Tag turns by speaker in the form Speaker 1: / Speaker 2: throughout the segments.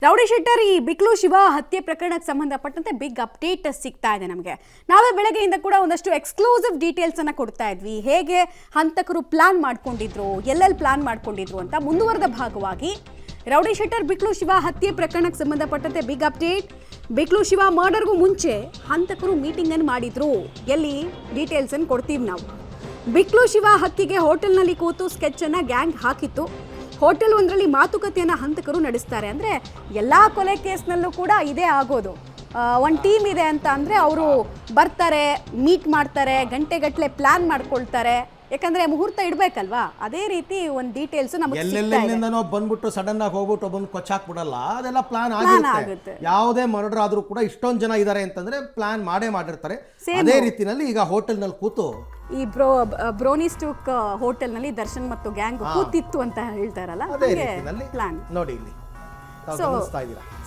Speaker 1: Rowdy Shettar ಈ ಬಿಕ್ಲು ಶಿವ ಹತ್ಯೆ ಪ್ರಕರಣಕ್ಕೆ ಸಂಬಂಧಪಟ್ಟಂತೆ ಬಿಗ್ ಅಪ್ಡೇಟ್ ಸಿಗ್ತಾ ಇದೆ ನಮಗೆ. ನಾವೇ ಬೆಳಗ್ಗೆಯಿಂದ ಕೂಡ ಒಂದಷ್ಟು ಎಕ್ಸ್ಕ್ಲೂಸಿವ್ ಡೀಟೇಲ್ಸ್ ಅನ್ನ ಕೊಡ್ತಾ ಇದ್ವಿ. ಹೇಗೆ ಹಂತಕರು ಪ್ಲಾನ್ ಮಾಡ್ಕೊಂಡಿದ್ರು, ಎಲ್ಲೆಲ್ಲಿ ಪ್ಲಾನ್ ಮಾಡ್ಕೊಂಡಿದ್ರು ಅಂತ. ಮುಂದುವರೆದ ಭಾಗವಾಗಿ ರೌಡಿ ಶೆಟ್ಟರ್ ಬಿಕ್ಲು ಶಿವ ಹತ್ಯೆ ಪ್ರಕರಣಕ್ಕೆ ಸಂಬಂಧಪಟ್ಟಂತೆ ಬಿಗ್ ಅಪ್ಡೇಟ್. ಬಿಕ್ಲು ಶಿವ ಮರ್ಡರ್ಗೂ ಮುಂಚೆ ಹಂತಕರು ಮೀಟಿಂಗ್ ಅನ್ನು ಮಾಡಿದ್ರು. ಎಲ್ಲಿ ಡೀಟೇಲ್ಸ್ ಅನ್ನು ಕೊಡ್ತೀವಿ ನಾವು. ಬಿಕ್ಲು ಶಿವ ಹತ್ಯೆಗೆ ಹೋಟೆಲ್ನಲ್ಲಿ ಕೂತು ಸ್ಕೆಚ್ ಅನ್ನ ಗ್ಯಾಂಗ್ ಹಾಕಿತ್ತು. ಹೋಟೆಲ್ ಒಂದರಲ್ಲಿ ಮಾತುಕತೆಯನ್ನು ಹಂತಕರು ನಡೆಸ್ತಾರೆ. ಅಂದರೆ ಎಲ್ಲ ಕೊಲೆ ಕೇಸ್ನಲ್ಲೂ ಕೂಡ ಇದೇ ಆಗೋದು. ಒಂದು ಟೀಮ್ ಇದೆ ಅಂತ ಅಂದರೆ ಅವರು ಬರ್ತಾರೆ, ಮೀಟ್ ಮಾಡ್ತಾರೆ, ಗಂಟೆಗಟ್ಟಲೆ ಪ್ಲಾನ್ ಮಾಡ್ಕೊಳ್ತಾರೆ. ಯಾಕಂದ್ರೆ ಮುಹೂರ್ತ ಇಡಬೇಕಲ್ವಾ, ಅದೇ ರೀತಿ ಒಂದು ಡೀಟೇಲ್ಸ್ ನಮಗೆ
Speaker 2: ಎಲ್ಲೆಲ್ಲಿಂದನೋ ಬಂದ್ಬಿಟ್ಟು ಸಡನ್ ಆಗಿ ಹೋಗ್ಬಿಟ್ಟು ಒಬ್ಬನು ಕೊಚ್ಚಾಕ್ಬಿಡಲ್ಲ, ಅದೆಲ್ಲ ಪ್ಲಾನ್ ಆಗುತ್ತೆ. ಯಾವುದೇ ಮರ್ಡರ್ ಆದ್ರೂ ಕೂಡ ಇಷ್ಟೊಂದು ಜನ ಇದ್ದಾರೆ ಅಂತಂದ್ರೆ ಪ್ಲಾನ್ ಮಾಡಿರ್ತಾರೆ. ಅದೇ ರೀತಿನಲ್ಲಿ ಈಗ ಹೋಟೆಲ್ ನಲ್ಲಿ ಕೂತು
Speaker 1: ಈ ಬ್ರೋನಿಸ್ಟುಕ್ ಹೋಟೆಲ್ ನಲ್ಲಿ ದರ್ಶನ್ ಮತ್ತು ಗ್ಯಾಂಗ್ ಕೂತಿತ್ತು ಅಂತ ಹೇಳ್ತಾರಲ್ಲ, ಪ್ಲಾನ್
Speaker 2: ನೋಡಿ ಇಲ್ಲಿ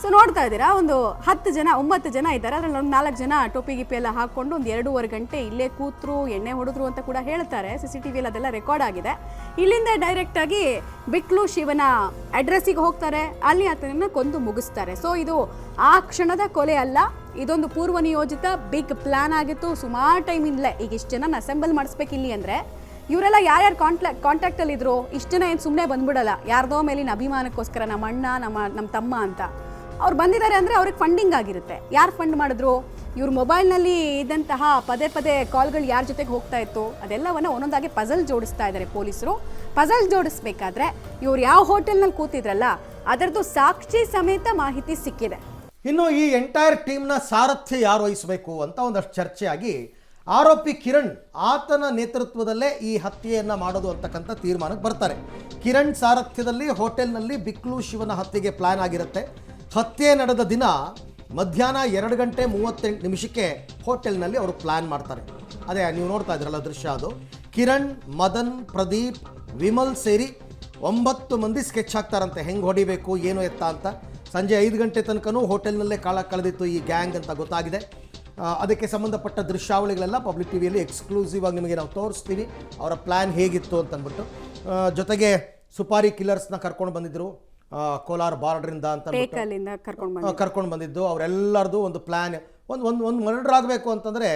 Speaker 1: ಸೊ ನೋಡ್ತಾ ಇದ್ದೀರಾ. ಒಂದು 9 ಜನ ಇದ್ದಾರೆ. ಅದ್ರಲ್ಲಿ ಒಂದು 4 ಜನ ಟೋಪಿ ಗಿಪಿ ಎಲ್ಲ ಹಾಕೊಂಡು ಒಂದು 2.5 ಗಂಟೆ ಇಲ್ಲೇ ಕೂತ್ರು, ಎಣ್ಣೆ ಹೊಡೆದ್ರು ಅಂತ ಕೂಡ ಹೇಳ್ತಾರೆ. CCTV ಅದೆಲ್ಲ ರೆಕಾರ್ಡ್ ಆಗಿದೆ. ಇಲ್ಲಿಂದ ಡೈರೆಕ್ಟ್ ಆಗಿ ಬಿಕ್ಲು ಶಿವನ ಅಡ್ರೆಸ್ಸಿಗೆ ಹೋಗ್ತಾರೆ, ಅಲ್ಲಿ ಆತನನ್ನ ಕೊಂದು ಮುಗಿಸ್ತಾರೆ. ಸೊ ಇದು ಆ ಕ್ಷಣದ ಕೊಲೆ ಅಲ್ಲ, ಇದೊಂದು ಪೂರ್ವ ನಿಯೋಜಿತ ಬಿಗ್ ಪ್ಲಾನ್ ಆಗಿತ್ತು. ಸುಮಾರು ಟೈಮಿಂದಲೇ ಈಗ ಇಷ್ಟು ಜನ ಅಸೆಂಬಲ್ ಮಾಡಿಸ್ಬೇಕು ಇಲ್ಲಿ ಅಂದರೆ ಇವರೆಲ್ಲ ಯಾರ್ಯಾರು ಕಾಂಟ್ಯಾಕ್ಟಲ್ಲಿ ಇದ್ರು, ಇಷ್ಟು ಜನ ಏನು ಸುಮ್ಮನೆ ಬಂದ್ಬಿಡಲ್ಲ. ಯಾರ್ದೋ ಮೇಲಿನ ಅಭಿಮಾನಕ್ಕೋಸ್ಕರ ನಮ್ಮ ಅಣ್ಣ ನಮ್ಮ ತಮ್ಮ ಅಂತ ಅವ್ರು ಬಂದಿದ್ದಾರೆ ಅಂದರೆ ಅವ್ರಿಗೆ ಫಂಡಿಂಗ್ ಆಗಿರುತ್ತೆ. ಯಾರು ಫಂಡ್ ಮಾಡಿದ್ರು, ಇವ್ರ ಮೊಬೈಲ್ನಲ್ಲಿ ಇದ್ದಂತಹ ಪದೇ ಕಾಲ್ಗಳು ಯಾರ ಜೊತೆಗೆ ಹೋಗ್ತಾ ಇತ್ತು, ಅದೆಲ್ಲವನ್ನು ಒಂದೊಂದಾಗಿ ಪಜಲ್ ಜೋಡಿಸ್ತಾ ಇದ್ದಾರೆ ಪೊಲೀಸರು. ಪಜಲ್ ಜೋಡಿಸ್ಬೇಕಾದ್ರೆ ಇವ್ರು ಯಾವ ಹೋಟೆಲ್ನಲ್ಲಿ ಕೂತಿದ್ರಲ್ಲ ಅದರದ್ದು ಸಾಕ್ಷಿ ಸಮೇತ ಮಾಹಿತಿ ಸಿಕ್ಕಿದೆ.
Speaker 2: ಇನ್ನು ಈ ಎಂಟೈರ್ ಟೀಮ್ನ ಸಾರಥ್ಯ ಯಾರು ವಹಿಸಬೇಕು ಅಂತ ಒಂದಷ್ಟು ಚರ್ಚೆ ಆಗಿ ಆರೋಪಿ ಕಿರಣ್ ಆತನ ನೇತೃತ್ವದಲ್ಲೇ ಈ ಹತ್ಯೆಯನ್ನು ಮಾಡೋದು ಅಂತಕ್ಕಂಥ ತೀರ್ಮಾನಕ್ಕೆ ಬರ್ತಾರೆ. ಕಿರಣ್ ಸಾರಥ್ಯದಲ್ಲಿ ಹೋಟೆಲ್ನಲ್ಲಿ ಬಿಕ್ಲು ಶಿವನ ಹತ್ಯೆಗೆ ಪ್ಲಾನ್ ಆಗಿರುತ್ತೆ. ಹತ್ಯೆ ನಡೆದ ದಿನ ಮಧ್ಯಾಹ್ನ 2:38 ಹೋಟೆಲ್ನಲ್ಲಿ ಅವರು ಪ್ಲಾನ್ ಮಾಡ್ತಾರೆ. ಅದೇ ನೀವು ನೋಡ್ತಾ ಇದ್ರಲ್ಲ ದೃಶ್ಯ, ಅದು ಕಿರಣ್, ಮದನ್, ಪ್ರದೀಪ್, ವಿಮಲ್ ಸೇರಿ 9 ಮಂದಿ ಸ್ಕೆಚ್ ಹಾಕ್ತಾರಂತೆ ಹೆಂಗೆ ಹೊಡಿಬೇಕು ಏನು ಎತ್ತ ಅಂತ. ಸಂಜೆ 5 ಗಂಟೆ ತನಕನೂ ಹೋಟೆಲ್ನಲ್ಲೇ ಕಾಲ ಕಳೆದಿತ್ತು ಈ ಗ್ಯಾಂಗ್ ಅಂತ ಗೊತ್ತಾಗಿದೆ. ಅದಕ್ಕೆ ಸಂಬಂಧಪಟ್ಟ ದೃಶ್ಯಾವಳಿಗಳೆಲ್ಲ ಪಬ್ಲಿಕ್ ಟಿವಿಯಲ್ಲಿ ಎಕ್ಸ್ಕ್ಲೂಸಿವ್ ಆಗಿ ನಿಮಗೆ ನಾವು ತೋರಿಸ್ತೀವಿ, ಅವರ ಪ್ಲ್ಯಾನ್ ಹೇಗಿತ್ತು ಅಂತಂದ್ಬಿಟ್ಟು. ಜೊತೆಗೆ ಸುಪಾರಿ ಕಿಲ್ಲರ್ಸ್ನ ಕರ್ಕೊಂಡು ಬಂದಿದ್ದರು, ಕೋಲಾರ ಬಾರ್ಡ್ರಿಂದ ಅಂತ ಕರ್ಕೊಂಡು ಬಂದಿದ್ದು. ಅವರೆಲ್ಲರದು ಒಂದು ಪ್ಲ್ಯಾನ್, ಒಂದು ಮರ್ಡರ್ ಆಗಬೇಕು ಅಂತಂದರೆ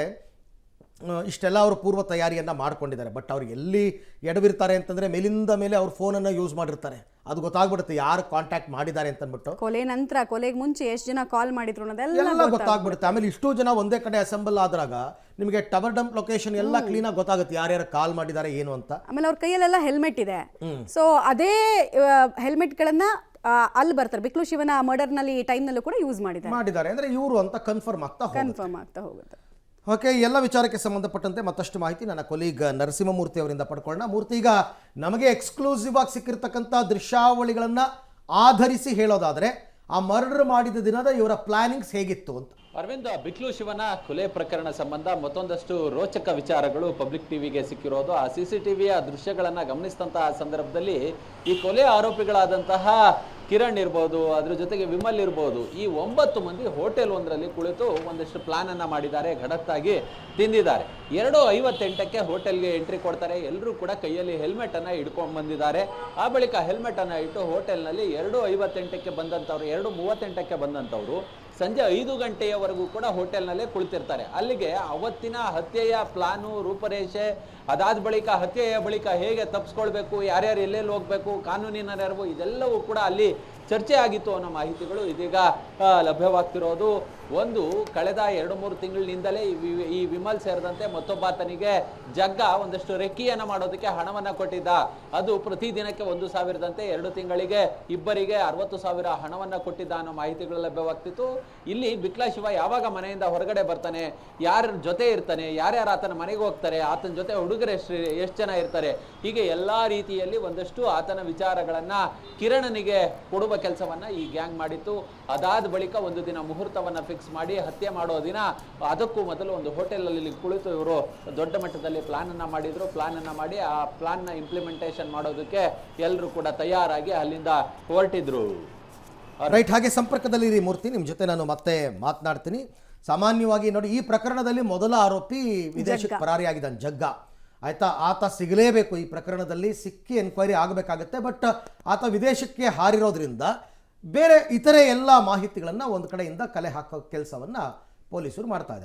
Speaker 2: ಇಷ್ಟೆಲ್ಲ ಅವರು ಪೂರ್ವ ತಯಾರಿಯನ್ನು ಮಾಡ್ಕೊಂಡಿದ್ದಾರೆ. ಬಟ್ ಅವ್ರು ಎಲ್ಲಿ ಎಡವಿರ್ತಾರೆ ಅಂತಂದರೆ ಮೇಲಿಂದ ಮೇಲೆ ಅವ್ರ ಫೋನನ್ನು ಯೂಸ್ ಮಾಡಿರ್ತಾರೆ. ಅದು ಗೊತ್ತಾಗ್ಬಿಡುತ್ತೆ ಯಾರು ಕಾಂಟ್ಯಾಕ್ಟ್ ಮಾಡಿದ್ದಾರೆ ಅಂತಂದ್ಬಿಟ್ಟು.
Speaker 1: ಕೊಲೆ ನಂತರ, ಕೊಲೆಗೆ ಮುಂಚೆ ಎಷ್ಟು ಜನ ಕಾಲ್ ಮಾಡಿದ್ರು
Speaker 2: ಅನ್ನೋದೆಲ್ಲ ಗೊತ್ತಾಗ್ಬಿಡುತ್ತೆ. ಆಮೇಲೆ ಇಷ್ಟು ಜನ ಒಂದೇ ಕಡೆ ಅಸೆಂಬಲ್ ಆದಾಗ ನಿಮಗೆ ಟವರ್ ಡಂಪ್ ಲೊಕೇಶನ್ ಎಲ್ಲ ಕ್ಲೀನಾಗಿ ಗೊತ್ತಾಗುತ್ತೆ ಯಾರ್ಯಾರು ಕಾಲ್ ಮಾಡಿದ್ದಾರೆ ಏನು ಅಂತ.
Speaker 1: ಆಮೇಲೆ ಅವ್ರ ಕೈಯಲ್ಲೆಲ್ಲ ಹೆಲ್ಮೆಟ್ ಇದೆ. ಸೊ ಅದೇ ಹೆಲ್ಮೆಟ್ಗಳನ್ನ ಅಲ್ಲಿ ಬರ್ತಾರೆ ಬಿಕ್ಲು ಶಿವನ ಮರ್ಡರ್ನಲ್ಲಿ ಟೈಮ್ನಲ್ಲೂ ಕೂಡ ಯೂಸ್ ಮಾಡಿದ್ದಾರೆ.
Speaker 2: ಅಂದರೆ ಇವರು ಅಂತ ಕನ್ಫರ್ಮ್ ಆಗ್ತಾ
Speaker 1: ಹೋಗುತ್ತೆ.
Speaker 2: ಓಕೆ, ಎಲ್ಲ ವಿಚಾರಕ್ಕೆ ಸಂಬಂಧಪಟ್ಟಂತೆ ಮತ್ತಷ್ಟು ಮಾಹಿತಿ ನನ್ನ ಕೊಲೀಗ್ ನರಸಿಂಹಮೂರ್ತಿ ಅವರಿಂದ ಪಡ್ಕೊಳ್ಳೋಣ. ಮೂರ್ತಿ, ಈಗ ನಮಗೆ ಎಕ್ಸ್ಕ್ಲೂಸಿವ್ ಆಗಿ ಸಿಕ್ಕಿರ್ತಕ್ಕಂಥ ದೃಶ್ಯಾವಳಿಗಳನ್ನು ಆಧರಿಸಿ ಹೇಳೋದಾದರೆ ಆ ಮರ್ಡರ್ ಮಾಡಿದ ದಿನದ ಇವರ ಪ್ಲಾನಿಂಗ್ಸ್ ಹೇಗಿತ್ತು ಅಂತ.
Speaker 3: ಅರವಿಂದ್, ಬಿಕ್ಲು ಶಿವನ ಕೊಲೆ ಪ್ರಕರಣ ಸಂಬಂಧ ಮತ್ತೊಂದಷ್ಟು ರೋಚಕ ವಿಚಾರಗಳು ಪಬ್ಲಿಕ್ ಟಿವಿಗೆ ಸಿಕ್ಕಿರೋದು. ಆ CCTVಯ ದೃಶ್ಯಗಳನ್ನು ಗಮನಿಸಿದಂತಹ ಸಂದರ್ಭದಲ್ಲಿ ಈ ಕೊಲೆ ಆರೋಪಿಗಳಾದಂತಹ ಕಿರಣ್ ಇರ್ಬೋದು, ಅದ್ರ ಜೊತೆಗೆ ವಿಮಲ್ ಇರ್ಬೋದು, ಈ 9 ಮಂದಿ ಹೋಟೆಲ್ ಒಂದರಲ್ಲಿ ಕುಳಿತು ಒಂದಷ್ಟು ಪ್ಲಾನ್ ಅನ್ನ ಮಾಡಿದ್ದಾರೆ, ಘಡತ್ತಾಗಿ ತಿಂದಿದ್ದಾರೆ. 2:58 ಹೋಟೆಲ್ಗೆ ಎಂಟ್ರಿ ಕೊಡ್ತಾರೆ. ಎಲ್ಲರೂ ಕೂಡ ಕೈಯಲ್ಲಿ ಹೆಲ್ಮೆಟ್ ಅನ್ನ ಇಟ್ಕೊಂಡು ಬಂದಿದ್ದಾರೆ. ಆ ಬಳಿಕ ಹೆಲ್ಮೆಟ್ ಅನ್ನ ಇಟ್ಟು ಹೋಟೆಲ್ನಲ್ಲಿ 2:58 ಬಂದಂಥವ್ರು, 2:38 ಬಂದಂಥವ್ರು ಸಂಜೆ 5 ಗಂಟೆಯವರೆಗೂ ಕೂಡ ಹೋಟೆಲ್ನಲ್ಲೇ ಕುಳಿತಿರ್ತಾರೆ. ಅಲ್ಲಿಗೆ ಅವತ್ತಿನ ಹತ್ಯೆಯ ಪ್ಲಾನು, ರೂಪರೇಷೆ, ಅದಾದ ಬಳಿಕ ಹತ್ಯೆಯ ಬಳಿಕ ಹೇಗೆ ತಪ್ಪಿಸ್ಕೊಳ್ಬೇಕು, ಯಾರ್ಯಾರು ಎಲ್ಲೆಲ್ಲಿ ಹೋಗ್ಬೇಕು, ಕಾನೂನಿನ ನೆರವು, ಇದೆಲ್ಲವೂ ಕೂಡ ಅಲ್ಲಿ ಚರ್ಚೆ ಆಗಿತ್ತು ಅನ್ನೋ ಮಾಹಿತಿಗಳು ಇದೀಗ ಲಭ್ಯವಾಗ್ತಿರೋದು. ಒಂದು, ಕಳೆದ 2-3 ತಿಂಗಳಿನಿಂದಲೇ ಈ ವಿಮಲ್ ಸೇರಿದಂತೆ ಮತ್ತೊಬ್ಬಾತನಿಗೆ ಜಗ್ಗ ಒಂದಷ್ಟು ರೆಕ್ಕಿಯನ್ನು ಮಾಡೋದಕ್ಕೆ ಹಣವನ್ನು ಕೊಟ್ಟಿದ್ದ. ಅದು ಪ್ರತಿದಿನಕ್ಕೆ 1,000ದಂತೆ 2 ತಿಂಗಳಿಗೆ ಇಬ್ಬರಿಗೆ 60,000 ಹಣವನ್ನು ಕೊಟ್ಟಿದ್ದ ಅನ್ನೋ ಮಾಹಿತಿಗಳು ಲಭ್ಯವಾಗ್ತಿತ್ತು. ಇಲ್ಲಿ ಬಿಕ್ಲ ಶಿವ ಯಾವಾಗ ಮನೆಯಿಂದ ಹೊರಗಡೆ ಬರ್ತಾನೆ, ಯಾರ ಜೊತೆ ಇರ್ತಾನೆ, ಯಾರ್ಯಾರು ಆತನ ಮನೆಗೆ ಹೋಗ್ತಾರೆ, ಆತನ ಜೊತೆ ಹುಡುಗರು ಎಷ್ಟು ಜನ ಇರ್ತಾರೆ, ಹೀಗೆ ಎಲ್ಲ ರೀತಿಯಲ್ಲಿ ಒಂದಷ್ಟು ಆತನ ವಿಚಾರಗಳನ್ನು ಕಿರಣನಿಗೆ ಕೊಡುವ ಕೆಲಸವನ್ನ ಈ ಗ್ಯಾಂಗ್ ಮಾಡಿತ್ತು. ಅದಾದ ಬಳಿಕ ಒಂದು ದಿನ ಮುಹೂರ್ತವನ್ನ ಫಿಕ್ಸ್ ಮಾಡಿ ಹತ್ಯೆ ಮಾಡೋ ದಿನ ಅದಕ್ಕೂ ಮೊದಲು ಒಂದು ಹೋಟೆಲಲ್ಲಿ ಕುಳಿತು ಇವರು ದೊಡ್ಡ ಮಟ್ಟದಲ್ಲಿ ಪ್ಲಾನ್ ಅನ್ನ ಮಾಡಿದ್ರು. ಪ್ಲಾನ್ ಅನ್ನ ಮಾಡಿ ಆ ಪ್ಲಾನ್ ನ ಇಂಪ್ಲಿಮೆಂಟೇಷನ್ ಮಾಡೋದಕ್ಕೆ ಎಲ್ಲರೂ ಕೂಡ ತಯಾರಾಗಿ ಅಲ್ಲಿಂದ ಹೊರಟಿದ್ರು.
Speaker 2: ರೈಟ್, ಹಾಗೆ ಸಂಪರ್ಕದಲ್ಲಿ ಮೂರ್ತಿ, ನಿಮ್ಮ ಜೊತೆ ನಾನು ಮತ್ತೆ ಮಾತನಾಡ್ತೀನಿ. ಸಾಮಾನ್ಯವಾಗಿ ನೋಡಿ, ಈ ಪ್ರಕರಣದಲ್ಲಿ ಮೊದಲ ಆರೋಪಿ ವಿದೇಶಕ್ಕೆ ಪರಾರಿಯಾಗಿದ್ದಾನೆ, ಜಗ್ಗ. ಆಯ್ತಾ, ಆತ ಸಿಗಲೇಬೇಕು ಈ ಪ್ರಕರಣದಲ್ಲಿ, ಸಿಕ್ಕಿ ಎನ್ಕ್ವೈರಿ ಆಗಬೇಕಾಗತ್ತೆ. ಬಟ್ ಆತ ವಿದೇಶಕ್ಕೆ ಹಾರಿರೋದ್ರಿಂದ ಬೇರೆ ಇತರೆ ಎಲ್ಲ ಮಾಹಿತಿಗಳನ್ನು ಒಂದು ಕಡೆಯಿಂದ ಕಲೆ ಹಾಕೋ ಕೆಲಸವನ್ನು ಪೊಲೀಸರು ಮಾಡ್ತಾ ಇದ್ದಾರೆ.